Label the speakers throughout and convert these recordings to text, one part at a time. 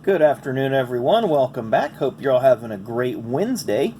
Speaker 1: Good afternoon, everyone. Welcome back. Hope you're all having a great Wednesday.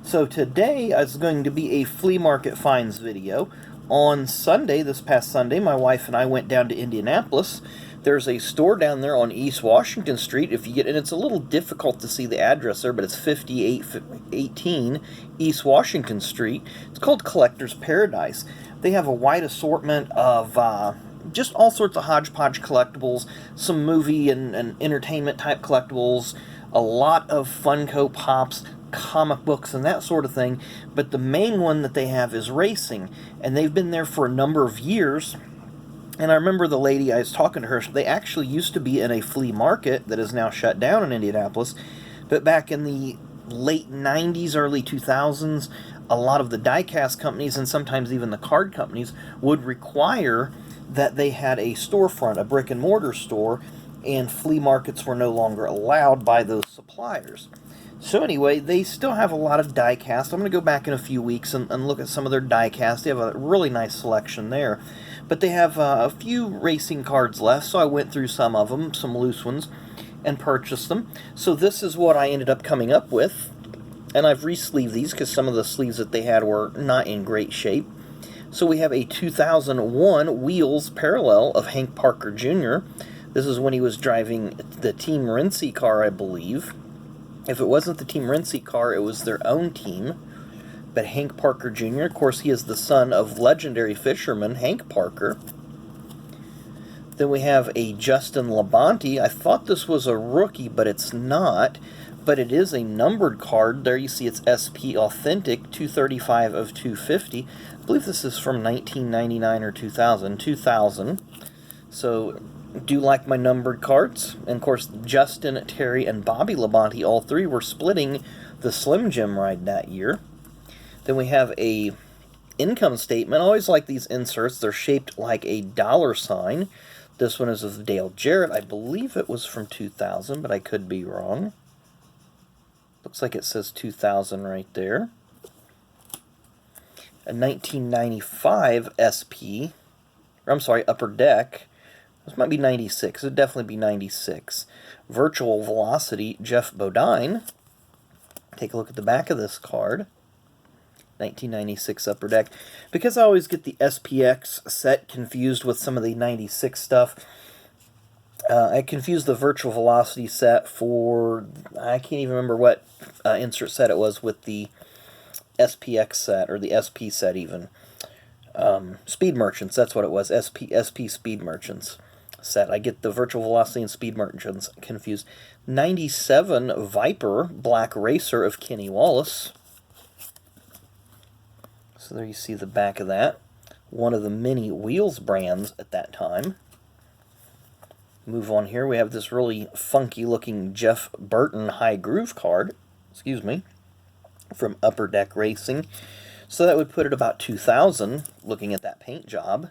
Speaker 1: So today is going to be a flea market finds video. On Sunday, this past Sunday, my wife and I went down to Indianapolis. There's a store down there on East Washington Street. If you get, and it's a little difficult to see the address there, but it's 5818 East Washington Street. It's called Collector's Paradise. They have a wide assortment of just all sorts of hodgepodge collectibles, some movie and entertainment type collectibles, a lot of Funko Pops, comic books, and that sort of thing. But the main one that they have is racing, and they've been there for a number of years. And I remember the lady, I was talking to her, they actually used to be in a flea market that is now shut down in Indianapolis. But back in the late 90s, early 2000s, a lot of the die-cast companies and sometimes even the card companies would require that they had a storefront, a brick-and-mortar store, and flea markets were no longer allowed by those suppliers. So anyway, they still have a lot of die-cast. I'm going to go back in a few weeks and look at some of their die-cast. They have a really nice selection there. But they have a few racing cards left, so I went through some of them, some loose ones, and purchased them. So this is what I ended up coming up with. And I've re-sleeved these because some of the sleeves that they had were not in great shape. So we have a 2001 Wheels Parallel of Hank Parker Jr. This is when he was driving the Team Renzi car, I believe. If it wasn't the Team Renzi car, it was their own team. But Hank Parker Jr., of course, he is the son of legendary fisherman Hank Parker. Then we have a Justin Labonte. I thought this was a rookie, but it's not. But it is a numbered card. There you see it's SP Authentic, 235 of 250. I believe this is from 1999 or 2000. 2000. So, do like my numbered cards. And of course, Justin, Terry, and Bobby Labonte, all three were splitting the Slim Jim ride that year. Then we have a income statement. I always like these inserts. They're shaped like a dollar sign. This one is of Dale Jarrett. I believe it was from 2000, but I could be wrong. Looks like it says 2000 right there. A 1995 SP, or I'm sorry, Upper Deck. This might be 96. It would definitely be 96. Virtual Velocity, Jeff Bodine. Take a look at the back of this card. 1996 Upper Deck. Because I always get the SPX set confused with some of the 96 stuff, I confused the Virtual Velocity set for, I can't even remember what insert set it was with the SPX set, or the SP set even. Speed Merchants, that's what it was, SP Speed Merchants set. I get the Virtual Velocity and Speed Merchants confused. 97 Viper Black Racer of Kenny Wallace. So there you see the back of that. One of the many Wheels brands at that time. Move on here. We have this really funky looking Jeff Burton High Groove card. Excuse me. From Upper Deck Racing. So that would put it about 2000, looking at that paint job.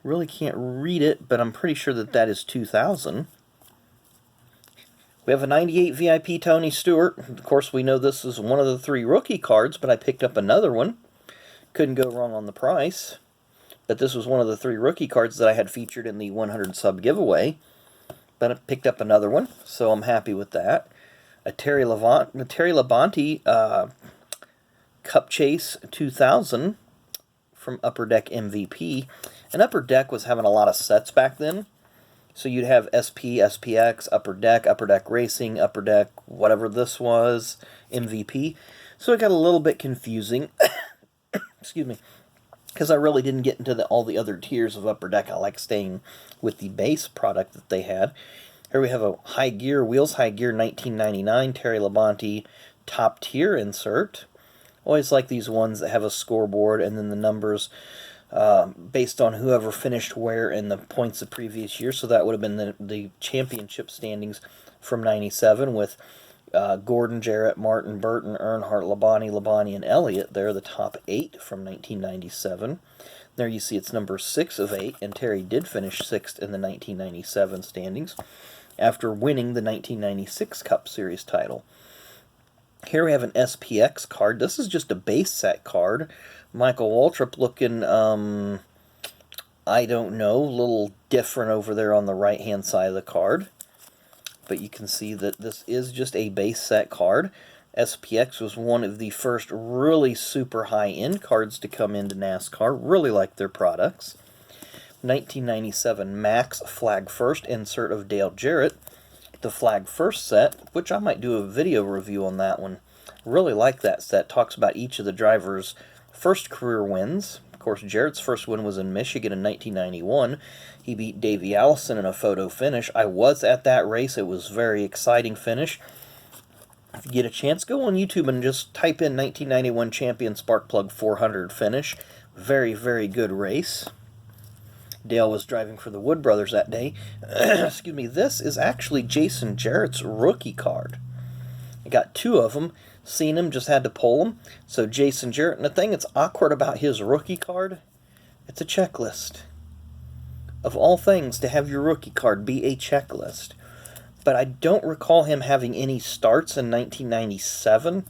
Speaker 1: Really can't read it, but I'm pretty sure that that is 2000. We have a 98 VIP Tony Stewart. Of course, we know this is one of the three rookie cards, but I picked up another one. Couldn't go wrong on the price. But this was one of the three rookie cards that I had featured in the 100 sub giveaway. But I picked up another one, so I'm happy with that. A Terry Labonte Cup Chase 2000 from Upper Deck MVP. And Upper Deck was having a lot of sets back then. So you'd have SP, SPX, Upper Deck Racing, Upper Deck, whatever this was, MVP. So it got a little bit confusing. Excuse me. Because I really didn't get into all the other tiers of Upper Deck. I like staying with the base product that they had. Here we have a High Gear, Wheels High Gear 1999, Terry Labonte top tier insert. Always like these ones that have a scoreboard and then the numbers based on whoever finished where in the points of previous year. So that would have been the championship standings from 97 with Gordon, Jarrett, Martin, Burton, Earnhardt, Labonte, and Elliott. They're the top 8 from 1997. There you see it's number 6 of 8, and Terry did finish 6th in the 1997 standings after winning the 1996 Cup Series title. Here we have an SPX card. This is just a base set card. Michael Waltrip looking I don't know, a little different over there on the right-hand side of the card. But you can see that this is just a base set card. SPX was one of the first really super high-end cards to come into NASCAR. Really like their products. 1997 Max Flag First insert of Dale Jarrett. The Flag First set, which I might do a video review on that one. Really like that set. Talks about each of the drivers' first career wins. Of course, Jarrett's first win was in Michigan in 1991. He beat Davey Allison in a photo finish. I was at that race. It was a very exciting finish. If you get a chance, go on YouTube and just type in 1991 Champion Sparkplug 400 finish. Very, very good race. Dale was driving for the Wood Brothers that day. Excuse me. This is actually Jason Jarrett's rookie card. I got two of them. Seen him, just had to pull them. So Jason Jarrett. And the thing that's awkward about his rookie card, it's a checklist. Of all things, to have your rookie card be a checklist. But I don't recall him having any starts in 1997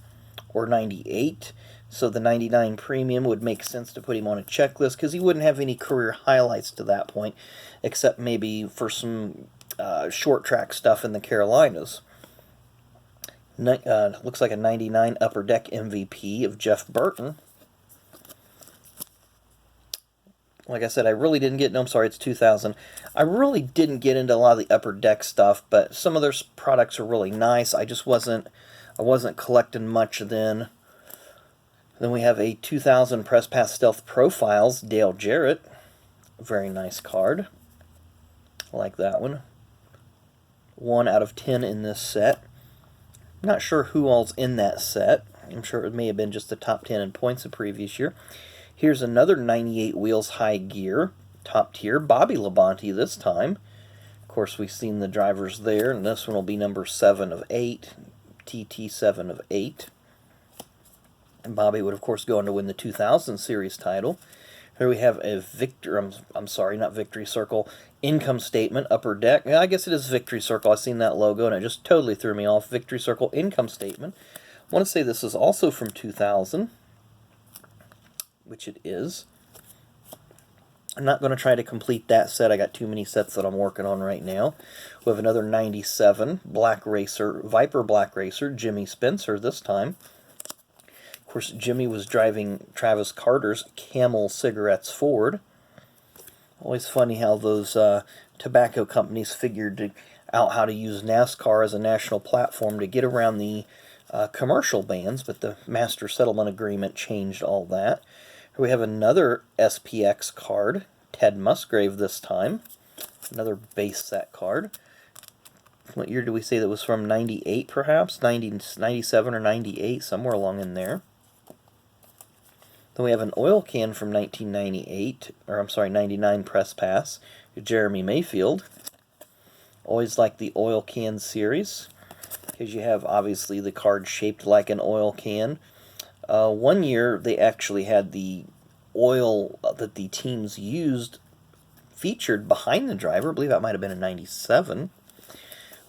Speaker 1: or 98. So the 99 Premium would make sense to put him on a checklist because he wouldn't have any career highlights to that point, except maybe for some short track stuff in the Carolinas. Looks like a 99 Upper Deck MVP of Jeff Burton. Like I said, I really didn't get... No, I'm sorry, it's 2000. I really didn't get into a lot of the Upper Deck stuff, but some of their products are really nice. I just wasn't collecting much then. Then we have a 2000 Press Pass Stealth Profiles, Dale Jarrett. Very nice card. I like that one. 1 out of 10 in this set. Not sure who all's in that set. I'm sure it may have been just the top 10 in points the previous year. Here's another 98 Wheels High Gear, top tier, Bobby Labonte this time. Of course, we've seen the drivers there, and this one will be number 7 of 8, TT 7 of 8. And Bobby would, of course, go on to win the 2000 Series title. Here we have a Victory Circle, Income Statement, Upper Deck. Yeah, I guess it is Victory Circle. I've seen that logo, and it just totally threw me off. Victory Circle, Income Statement. I want to say this is also from 2000, which it is. I'm not going to try to complete that set. I got too many sets that I'm working on right now. We have another 97 Black Racer, Viper Black Racer, Jimmy Spencer this time. Of course, Jimmy was driving Travis Carter's Camel Cigarettes Ford. Always funny how those tobacco companies figured out how to use NASCAR as a national platform to get around the commercial bans, but the Master Settlement Agreement changed all that. Here we have another SPX card, Ted Musgrave this time. Another base set card. What year do we say that was from? 98 perhaps? 97 or 98, somewhere along in there. Then we have an oil can from 99 Press Pass, Jeremy Mayfield. Always like the oil can series, because you have obviously the card shaped like an oil can. One year they actually had the oil that the teams used featured behind the driver. I believe that might have been in 97.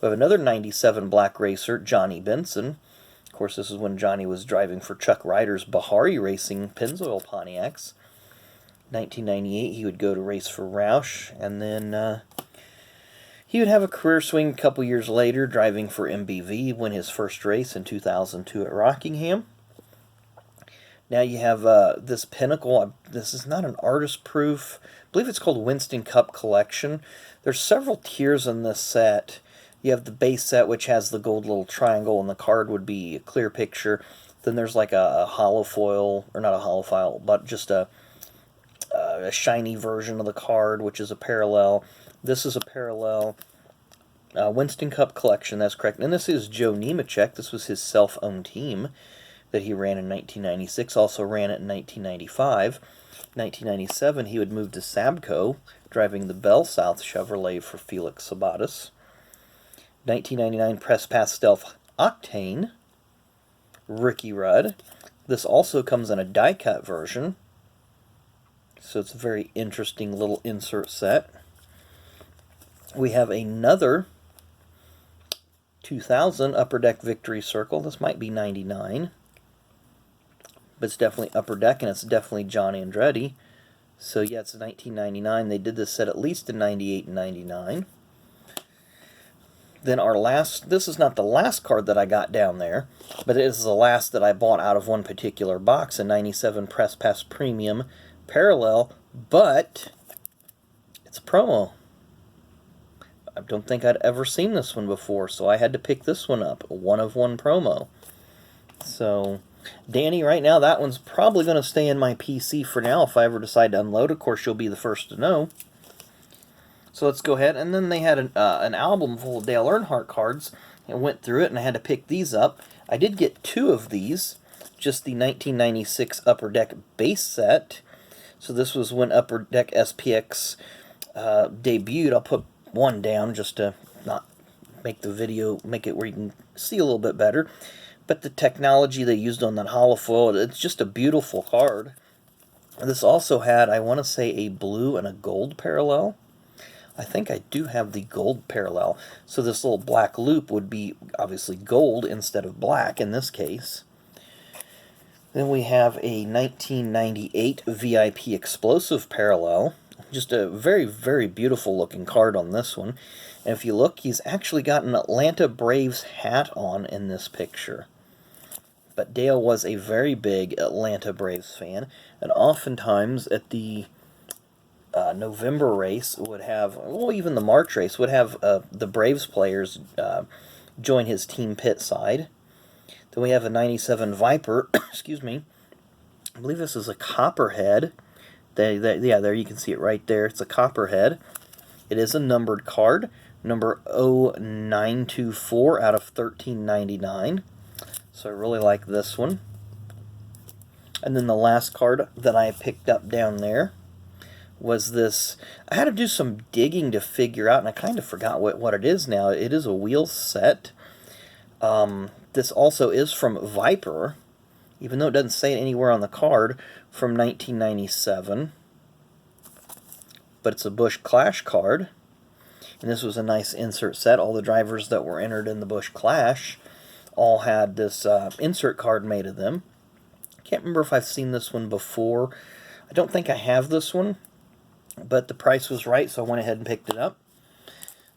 Speaker 1: We have another 97 Black Racer, Johnny Benson. Of course, this is when Johnny was driving for Chuck Ryder's Bahari Racing Pennzoil Pontiacs. 1998, he would go to race for Roush, and then he would have a career swing a couple years later, driving for MBV, win his first race in 2002 at Rockingham. Now you have this Pinnacle. This is not an artist proof. I believe it's called Winston Cup Collection. There's several tiers in this set. You have the base set, which has the gold little triangle, and the card would be a clear picture. Then there's like a hollow foil, or not a hollow foil, but just a shiny version of the card, which is a parallel. This is a parallel. Winston Cup Collection, that's correct. And this is Joe Nemechek. This was his self-owned team that he ran in 1996, also ran it in 1995. 1997, he would move to Sabco, driving the Bell South Chevrolet for Felix Sabates. 1999 Press Pass Stealth Octane, Ricky Rudd. This also comes in a die-cut version, so it's a very interesting little insert set. We have another 2000 Upper Deck Victory Circle. This might be 99, but it's definitely Upper Deck, and it's definitely John Andretti. So yeah, it's 1999. They did this set at least in 98 and 99. Then our last, this is not the last card that I got down there, but it is the last that I bought out of one particular box, a 97 Press Pass Premium Parallel, but it's a promo. I don't think I'd ever seen this one before, so I had to pick this one up, a 1-of-1 promo. So, Danny, right now that one's probably going to stay in my PC for now. If I ever decide to unload, of course, you'll be the first to know. So let's go ahead, and then they had an album full of Dale Earnhardt cards, and went through it, and I had to pick these up. I did get 2 of these, just the 1996 Upper Deck base set. So this was when Upper Deck SPX debuted. I'll put one down just to not make the video, make it where you can see a little bit better. But the technology they used on that holofoil, it's just a beautiful card. This also had, I want to say, a blue and a gold parallel. I think I do have the gold parallel. So this little black loop would be obviously gold instead of black in this case. Then we have a 1998 VIP Explosive parallel. Just a very, very beautiful looking card on this one. And if you look, he's actually got an Atlanta Braves hat on in this picture. But Dale was a very big Atlanta Braves fan, and oftentimes at the November race would have, well, even the March race would have the Braves players join his team pit side. Then we have a 97 Viper, excuse me, I believe this is a Copperhead. Yeah, there you can see it right there. It's a Copperhead. It is a numbered card, number 0924 out of 1399. So I really like this one. And then the last card that I picked up down there was this. I had to do some digging to figure out, and I kind of forgot what it is now. It is a wheel set. This also is from Viper, even though it doesn't say it anywhere on the card, from 1997. But it's a Busch Clash card. And this was a nice insert set. All the drivers that were entered in the Busch Clash all had this insert card made of them. Can't remember if I've seen this one before. I don't think I have this one, but the price was right, so I went ahead and picked it up.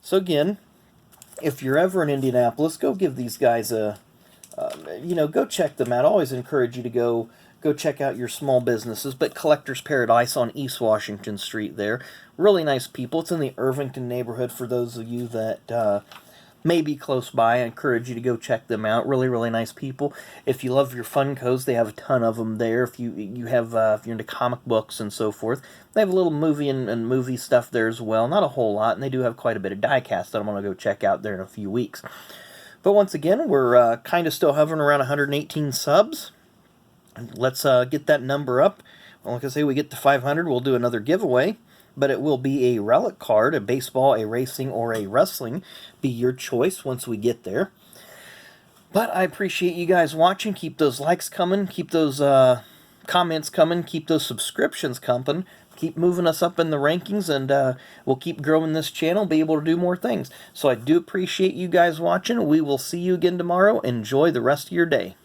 Speaker 1: So again, if you're ever in Indianapolis, go give these guys a, go check them out. I always encourage you to go check out your small businesses, but Collector's Paradise on East Washington Street there. Really nice people. It's in the Irvington neighborhood for those of you that may be close by. I encourage you to go check them out. Really, really nice people. If you love your Funkos, they have a ton of them there. If you have if you're into comic books and so forth, they have a little movie and movie stuff there as well. Not a whole lot, and they do have quite a bit of diecast that I'm going to go check out there in a few weeks. But once again, we're kind of still hovering around 118 subs. Let's get that number up. Well, like I say, we get to 500, we'll do another giveaway. But it will be a relic card, a baseball, a racing, or a wrestling. Be your choice once we get there. But I appreciate you guys watching. Keep those likes coming. Keep those comments coming. Keep those subscriptions coming. Keep moving us up in the rankings, and we'll keep growing this channel, be able to do more things. So I do appreciate you guys watching. We will see you again tomorrow. Enjoy the rest of your day.